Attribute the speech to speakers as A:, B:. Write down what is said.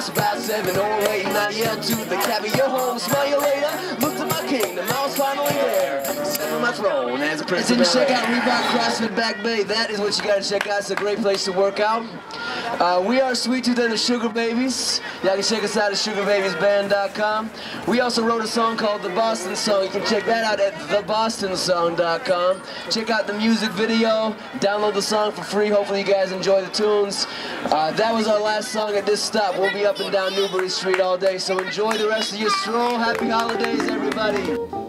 A: It's about 7 or 8, now you're to the cabby, you're home, smell you later. Look to my kingdom, I was finally there. Sitting on my throne as a prince. Didn't check out Reebok CrossFit Back Bay. That is what you gotta check out. It's a great place to work out. We are Sweet Tooth and the Sugar Babies. Y'all can check us out at SugarBabiesBand.com. We also wrote a song called The Boston Song. You can check that out at TheBostonSong.com. Check out the music video. Download the song for free. Hopefully you guys enjoy the tunes. That was our last song at this stop. We'll be up and down Newbury Street all day, so enjoy the rest of your stroll. Happy holidays, everybody.